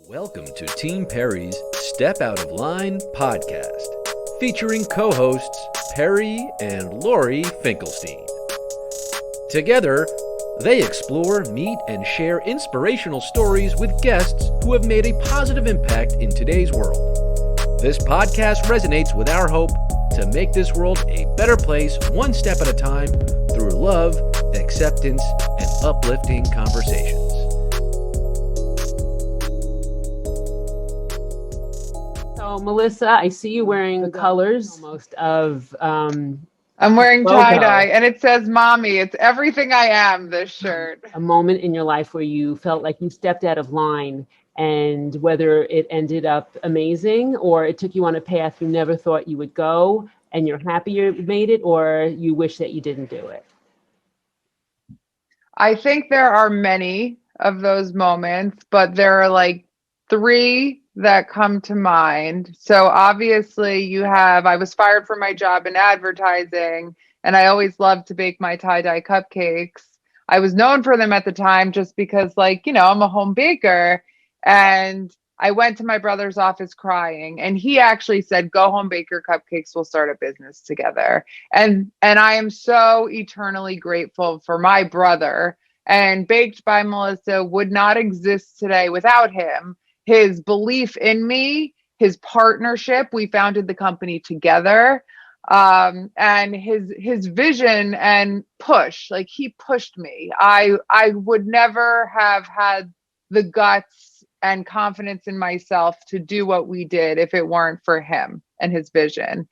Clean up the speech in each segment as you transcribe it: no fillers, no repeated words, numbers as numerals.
Welcome to Team Perry's Step Out of Line podcast, featuring co-hosts Perry and Lori Finkelstein. Together, they explore, meet, and share inspirational stories with guests who have made a positive impact in today's world. This podcast resonates with our hope to make this world a better place one step at a time through love, acceptance, and uplifting conversations. So, Melissa, I see you wearing the colors almost of I'm wearing tie-dye, and it says mommy. It's everything I am, this shirt. A moment in your life where you felt like you stepped out of line, and whether it ended up amazing or it took you on a path you never thought you would go, and you're happy you made it, or you wish that you didn't do it. I think there are many of those moments, but there are like three that come to mind. So obviously I was fired from my job in advertising, and I always loved to bake my tie-dye cupcakes. I was known for them at the time just because I'm a home baker, and I went to my brother's office crying, and he actually said, "Go home, bake your cupcakes, we'll start a business together." And I am so eternally grateful for my brother, and Baked by Melissa would not exist today without him. His belief in me, his partnership, we founded the company together, and his vision and push, he pushed me. I would never have had the guts and confidence in myself to do what we did if it weren't for him and his vision.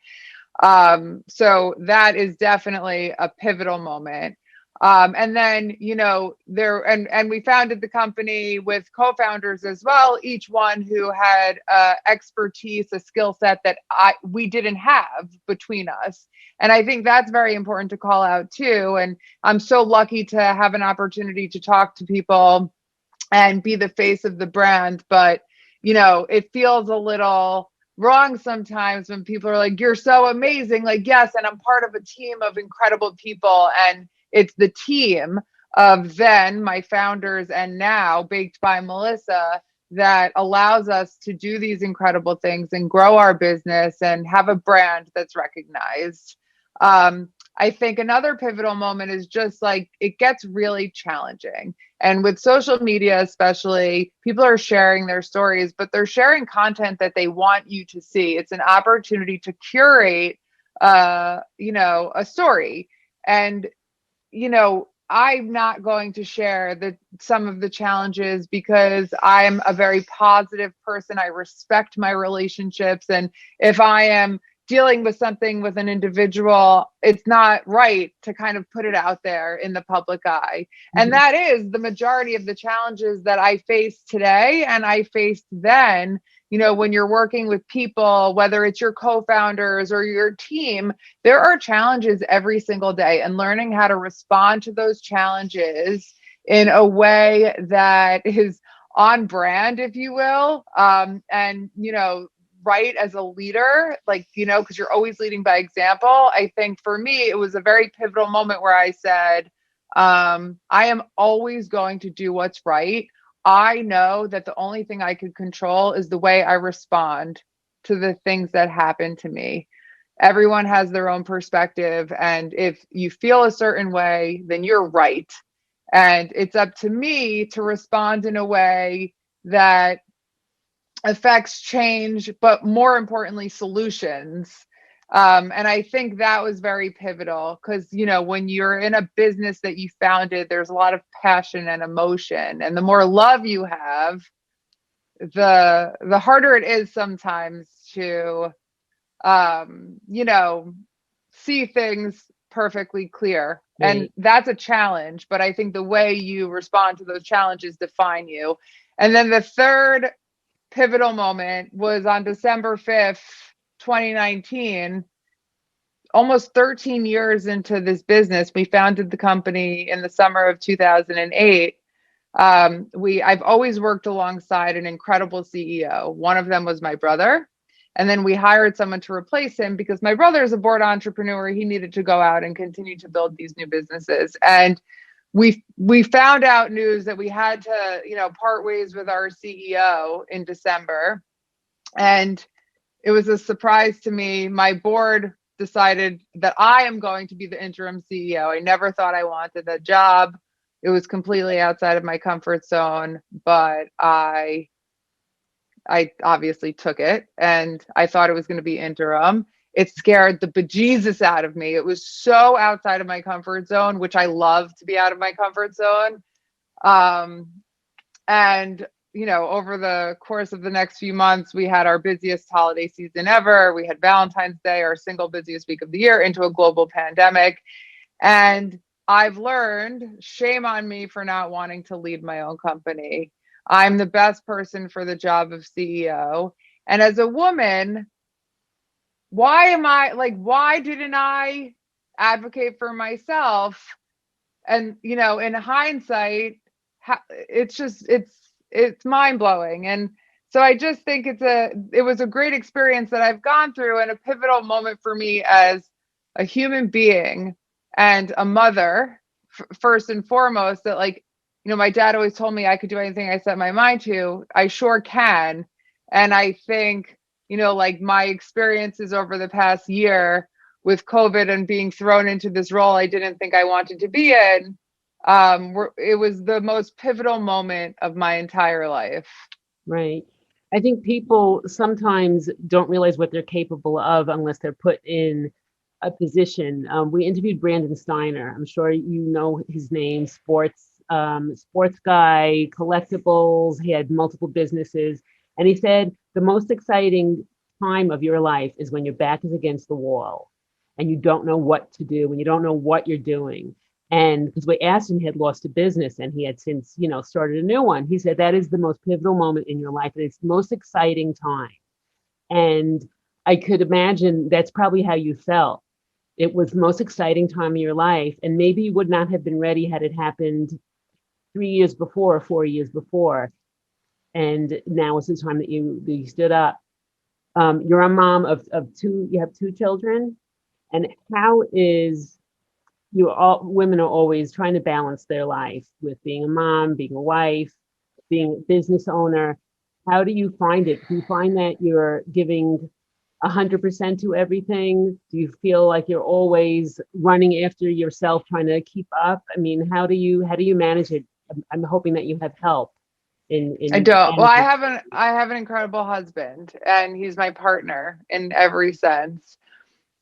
So that is definitely a pivotal moment. And then, we founded the company with co-founders as well, each one who had expertise, a skill set that we didn't have between us. And I think that's very important to call out too. And I'm so lucky to have an opportunity to talk to people and be the face of the brand. But, it feels a little wrong sometimes when people are like, "You're so amazing." Yes, and I'm part of a team of incredible people, and it's the team of then my founders and now Baked by Melissa that allows us to do these incredible things and grow our business and have a brand that's recognized. I think another pivotal moment is just it gets really challenging. And with social media, especially, people are sharing their stories, but they're sharing content that they want you to see. It's an opportunity to curate, a story. And I'm not going to share some of the challenges because I'm a very positive person. I respect my relationships. And if I am dealing with something with an individual, it's not right to kind of put it out there in the public eye. Mm-hmm. And that is the majority of the challenges that I face today and I faced then. When you're working with people, whether it's your co-founders or your team, there are challenges every single day, and learning how to respond to those challenges in a way that is on brand, if you will. And, right as a leader, because you're always leading by example. I think for me, it was a very pivotal moment where I said, I am always going to do what's right. I know that the only thing I can control is the way I respond to the things that happen to me. Everyone has their own perspective. And if you feel a certain way, then you're right. And it's up to me to respond in a way that affects change, but more importantly, solutions. And I think that was very pivotal because, when you're in a business that you founded, there's a lot of passion and emotion. And the more love you have, the harder it is sometimes to, see things perfectly clear. Right. And that's a challenge. But I think the way you respond to those challenges define you. And then the third pivotal moment was on December 5th, 2019, almost 13 years into this business. We founded the company in the summer of 2008. I've always worked alongside an incredible CEO. One of them was my brother. And then we hired someone to replace him because my brother is a board entrepreneur. He needed to go out and continue to build these new businesses. And we found out news that we had to, part ways with our CEO in December. And it was a surprise to me. My board decided that I am going to be the interim CEO. I never thought I wanted that job. It was completely outside of my comfort zone, but I obviously took it, and I thought it was going to be interim. It scared the bejesus out of me. It was so outside of my comfort zone, which I love to be out of my comfort zone. And, over the course of the next few months, we had our busiest holiday season ever. We had Valentine's Day, our single busiest week of the year, into a global pandemic. And I've learned, shame on me for not wanting to lead my own company. I'm the best person for the job of CEO. And as a woman, why didn't I advocate for myself? And, in hindsight, it's mind blowing. And so I just think it was a great experience that I've gone through, and a pivotal moment for me as a human being and a mother, first and foremost, that my dad always told me I could do anything I set my mind to. I sure can. And I think, my experiences over the past year with COVID and being thrown into this role I didn't think I wanted to be in, it was the most pivotal moment of my entire life. Right. I think people sometimes don't realize what they're capable of unless they're put in a position. We interviewed Brandon Steiner. I'm sure you know his name, sports guy, collectibles. He had multiple businesses. And he said the most exciting time of your life is when your back is against the wall and you don't know what to do, when you don't know what you're doing. And because we asked him, he had lost a business and he had since, started a new one. He said that is the most pivotal moment in your life. And it's the most exciting time. And I could imagine that's probably how you felt. It was the most exciting time of your life. And maybe you would not have been ready had it happened 3 years before or 4 years before. And now is the time that you stood up. You're a mom of two, you have two children. And how is women are always trying to balance their life with being a mom, being a wife, being a business owner. How do you find it? Do you find that you're giving 100% to everything? Do you feel like you're always running after yourself, trying to keep up? I mean, how do you manage it? I'm hoping that you have help. I don't. Well, I have an incredible husband, and he's my partner in every sense.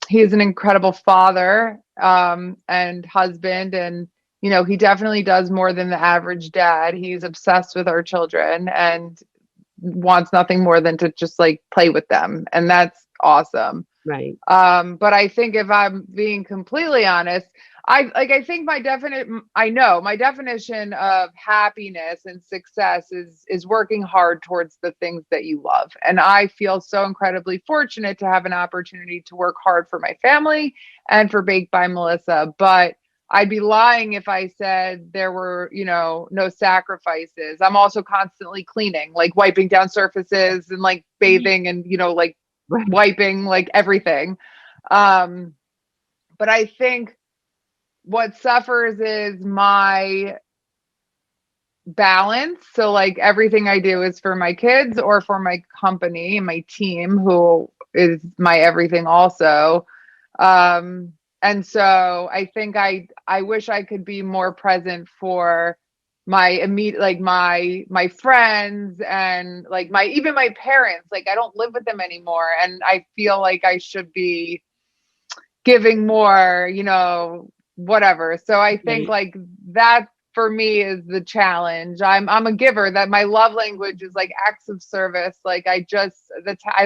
He's an incredible father, and husband, and he definitely does more than the average dad. He's obsessed with our children and wants nothing more than to just play with them, and that's awesome. Right. But I think, if I'm being completely honest, I think my definition of happiness and success is working hard towards the things that you love. And I feel so incredibly fortunate to have an opportunity to work hard for my family and for Baked by Melissa. But I'd be lying if I said there were, no sacrifices. I'm also constantly cleaning, wiping down surfaces and bathing and, right. wiping everything. But I think what suffers is my balance. So everything I do is for my kids or for my company, my team, who is my everything also. And so I think I wish I could be more present for my immediate, my friends and even my parents. I don't live with them anymore. And I feel like I should be giving more, whatever. So I think that for me is the challenge. I'm a giver. That my love language is acts of service. I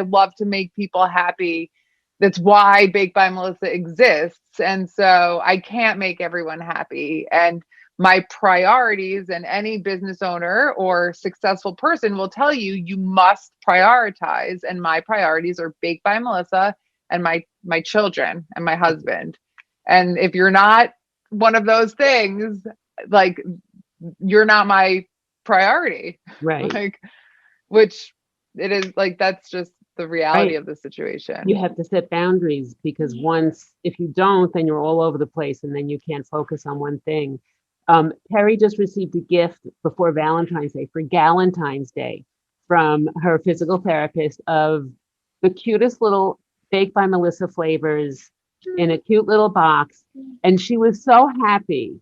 love to make people happy. That's why Baked by Melissa exists. And so I can't make everyone happy. And my priorities, and any business owner or successful person will tell you, you must prioritize. And my priorities are Baked by Melissa and my children and my husband. And if you're not one of those things, you're not my priority. Right. Which it is that's just the reality of the situation. You have to set boundaries, because if you don't, then you're all over the place and then you can't focus on one thing. Perry just received a gift before Valentine's Day for Galentine's Day from her physical therapist of the cutest little Baked by Melissa flavors in a cute little box. And she was so happy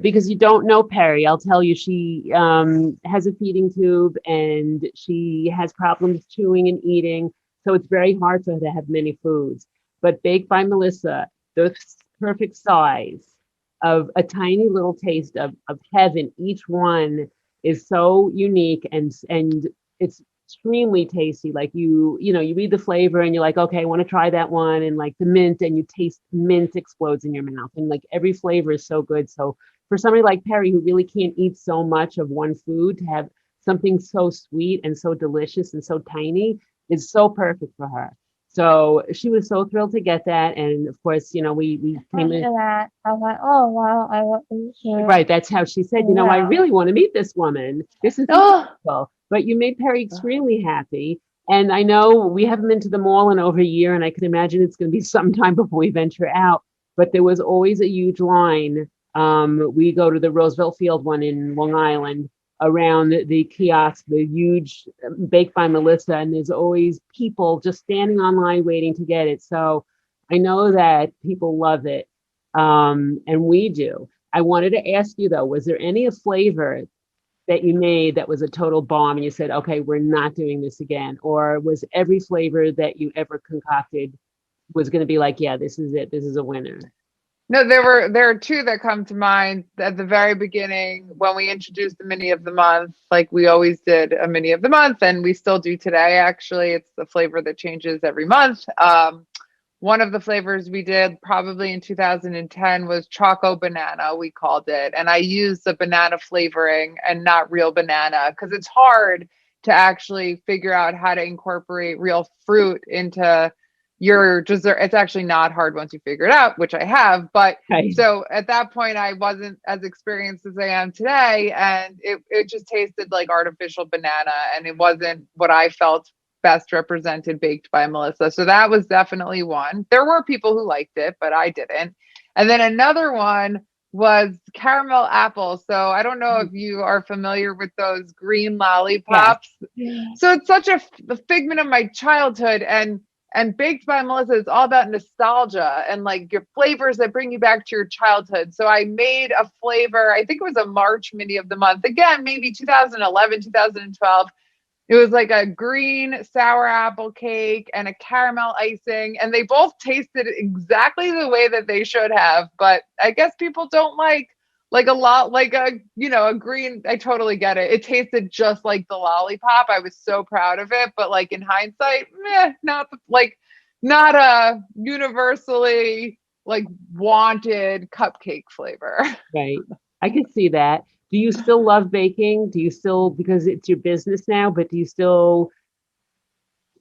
because you don't know Perry. I'll tell you, she has a feeding tube and she has problems chewing and eating. So it's very hard for her to have many foods. But Baked by Melissa, the perfect size of a tiny little taste of heaven. Each one is so unique and it's extremely tasty. Like you read the flavor and you're like, okay, I want to try that one. And like the mint, and you taste mint explodes in your mouth. And like every flavor is so good. So for somebody like Perry who really can't eat so much of one food, to have something so sweet and so delicious and so tiny is so perfect for her. So she was so thrilled to get that. And of course, we came in. That, I was like, oh, wow, I want to share. Right. That's how she said, I really want to meet this woman. This is beautiful. But you made Perry extremely happy. And I know we haven't been to the mall in over a year, and I can imagine it's going to be some time before we venture out. But there was always a huge line. We go to the Roosevelt Field one in Long Island, around the kiosk, the huge Baked by Melissa, and there's always people just standing online waiting to get it. So I know that people love it, and we do. I wanted to ask you though, was there any flavor that you made that was a total bomb and you said, okay, we're not doing this again? Or was every flavor that you ever concocted was going to be like, yeah, this is it, this is a winner? No, there are two that come to mind at the very beginning when we introduced the mini of the month. Like we always did a mini of the month, and we still do today. Actually, it's the flavor that changes every month. One of the flavors we did probably in 2010 was Choco Banana, we called it, and I used the banana flavoring and not real banana because it's hard to actually figure out how to incorporate real fruit into your dessert. It's actually not hard once you figure it out, which I have. But Right. So at that point, I wasn't as experienced as I am today. And it just tasted like artificial banana. And it wasn't what I felt best represented Baked by Melissa. So that was definitely one. There were people who liked it, but I didn't. And then another one was caramel apple. So I don't know if you are familiar with those green lollipops. Yeah. So it's such a figment of my childhood. And Baked by Melissa is all about nostalgia and like your flavors that bring you back to your childhood. So I made a flavor, I think it was a March mini of the month. Again, maybe 2011, 2012. It was like a green sour apple cake and a caramel icing. And they both tasted exactly the way that they should have. But I guess people don't like a lot, like a green. I totally get it. It tasted just like the lollipop. I was so proud of it. But like in hindsight, not a universally like wanted cupcake flavor. Right. I can see that. Do you still love baking? Do you still, because it's your business now, but do you still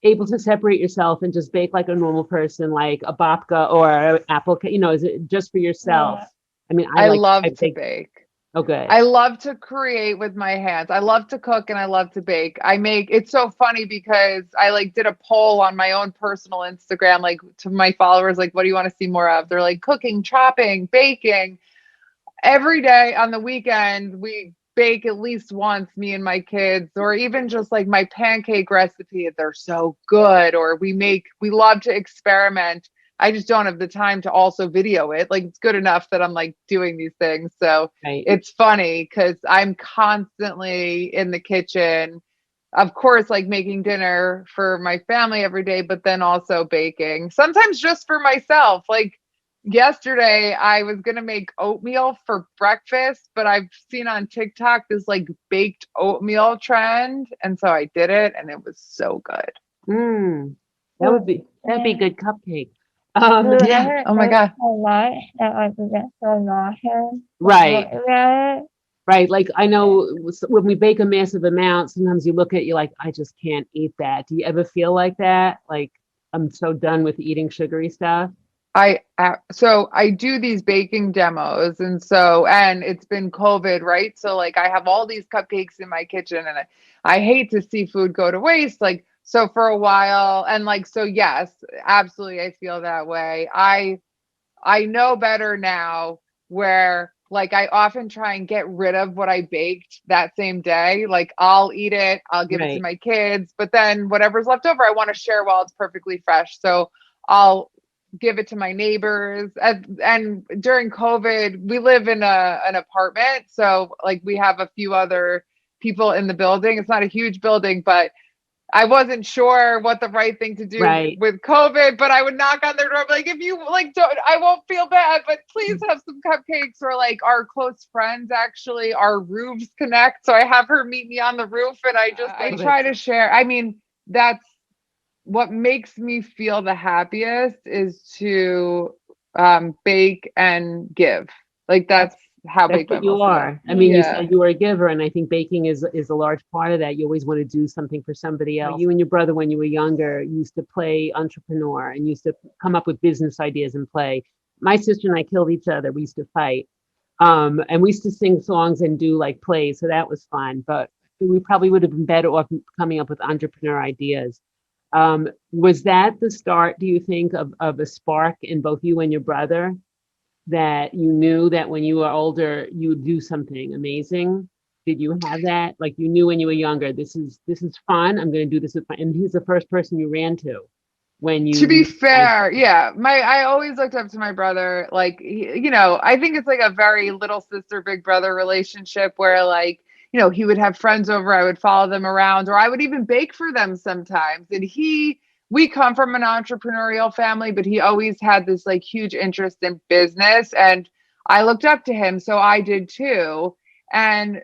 able to separate yourself and just bake like a normal person, like a babka or an apple cake? Is it just for yourself? Yeah. I mean, I love to bake. Oh, good. I love to create with my hands. I love to cook and I love to bake. It's so funny because I like did a poll on my own personal Instagram, like to my followers, like, what do you want to see more of? They're like cooking, chopping, baking. Every day on the weekend, we bake at least once, me and my kids, or even just like my pancake recipe. They're so good. Or we love to experiment. I just don't have the time to also video it. Like it's good enough that I'm like doing these things. So Right. It's funny because I'm constantly in the kitchen, of course, like making dinner for my family every day, but then also baking, sometimes just for myself. Like yesterday, I was going to make oatmeal for breakfast, but I've seen on TikTok this like baked oatmeal trend. And so I did it and it was so good. That'd be good cupcake. Yeah. Oh my God. A lot that I forget so nauseous. Right. Right. Like I know when we bake a massive amount, sometimes you look at it, you're like, I just can't eat that. Do you ever feel like that? Like I'm so done with eating sugary stuff. So I do these baking demos, and it's been COVID, right? So like I have all these cupcakes in my kitchen, and I hate to see food go to waste. Like, so for a while, and like, so yes, absolutely, I feel that way. I know better now where Like I often try and get rid of what I baked that same day. Like I'll eat it, I'll give it to Right. my kids, but then whatever's left over, I want to share while it's perfectly fresh. So I'll give it to my neighbors. And during COVID, we live in an apartment. So like we have a few other people in the building. It's not a huge building, but I wasn't sure what the right thing to do Right. with COVID, but I would knock on their door, be like, if you like, don't, I won't feel bad, but please have some cupcakes. Or like our close friends, actually, our roofs connect. So I have her meet me on the roof and I try to share. I mean, that's what makes me feel the happiest is to bake and give. Like that's how That's Bake by what you Melissa. are. I mean, you Yeah. said you were a giver, and I think baking is a large part of that. You always want to do something for somebody else. You and your brother, when you were younger, used to play entrepreneur and used to come up with business ideas and play. My sister and I killed each other. We used to fight. And we used to sing songs and do like plays, so that was fun. But we probably would have been better off coming up with entrepreneur ideas. Was that the start, do you think, of a spark in both you and your brother? That you knew that when you were older you would do something amazing? Did you have that? Like you knew when you were younger, this is fun. I'm going to do this with my, and he's the first person you ran to when To be you fair, yeah, I always looked up to my brother. Like, I think it's like a very little sister, big brother relationship where like, he would have friends over, I would follow them around, or I would even bake for them sometimes. And we come from an entrepreneurial family, but he always had this like huge interest in business. And I looked up to him. So I did too. And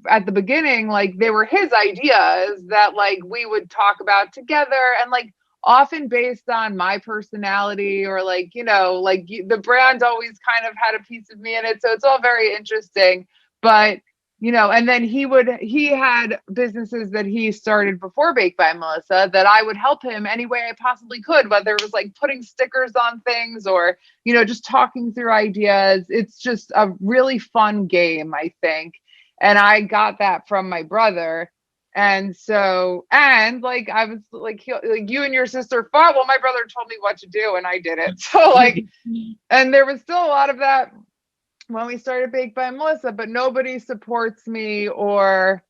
at the beginning, like they were his ideas that like we would talk about together, and like often based on my personality or like, the brand always kind of had a piece of me in it. So it's all very interesting. But and then he had businesses that he started before Baked by Melissa that I would help him any way I possibly could, whether it was like putting stickers on things or, just talking through ideas. It's just a really fun game, I think. And I got that from my brother. And so, and like, I was like, you and your sister fought. Well, my brother told me what to do and I did it. So like, and there was still a lot of that when we started Baked by Melissa, but nobody supports me or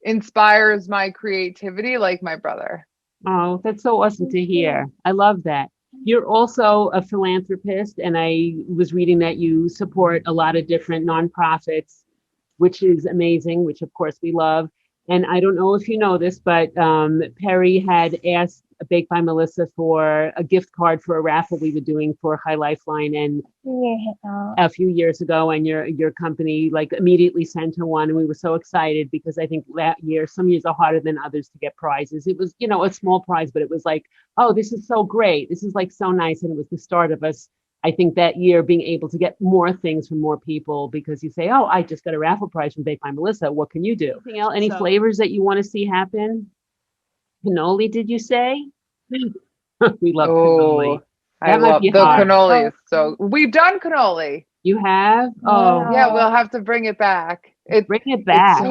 inspires my creativity like my brother. Oh, that's so awesome to hear. I love that. You're also a philanthropist, and I was reading that you support a lot of different nonprofits, which is amazing, which of course we love. And I don't know if you know this, but Perry had asked Baked by Melissa for a gift card for a raffle we were doing for High Lifeline and a few years ago, and your company like immediately sent her one, and we were so excited because I think that year, some years are harder than others to get prizes. It was, a small prize, but it was like, oh, this is so great. This is like so nice. And it was the start of us, I think, that year being able to get more things from more people, because you say, oh, I just got a raffle prize from Baked by Melissa. What can you do? Anything else? Any flavors that you want to see happen? Cannoli, did you say? We love cannoli. I love the hard. cannoli. So we've done cannoli. You have? Oh, yeah, we'll have to bring it back. Bring it back.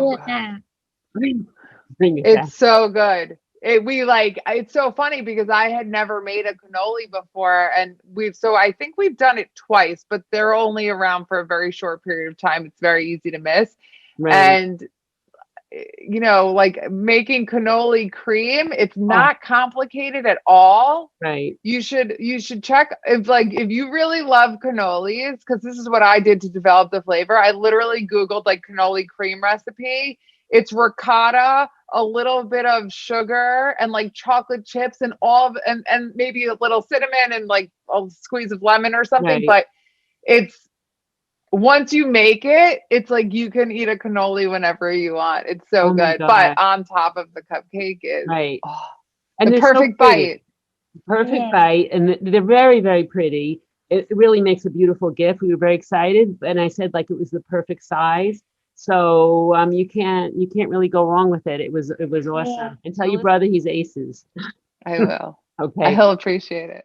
Bring it back. It's so good. It's so funny because I had never made a cannoli before, and I think we've done it twice, but they're only around for a very short period of time. It's very easy to miss. Right. And like making cannoli cream, it's not complicated at all. Right. You should check if you really love cannolis, because this is what I did to develop the flavor. I literally Googled like cannoli cream recipe. It's ricotta, a little bit of sugar, and like chocolate chips, and and maybe a little cinnamon and like a squeeze of lemon or something. Right. But once you make it, it's like you can eat a cannoli whenever you want. It's so good. But on top of the cupcake is and the perfect bite. Perfect bite. And they're very, very pretty. It really makes a beautiful gift. We were very excited. And I said like it was the perfect size. So you can't really go wrong with it. It was awesome. And tell your brother he's aces. I will. Okay. He'll appreciate it.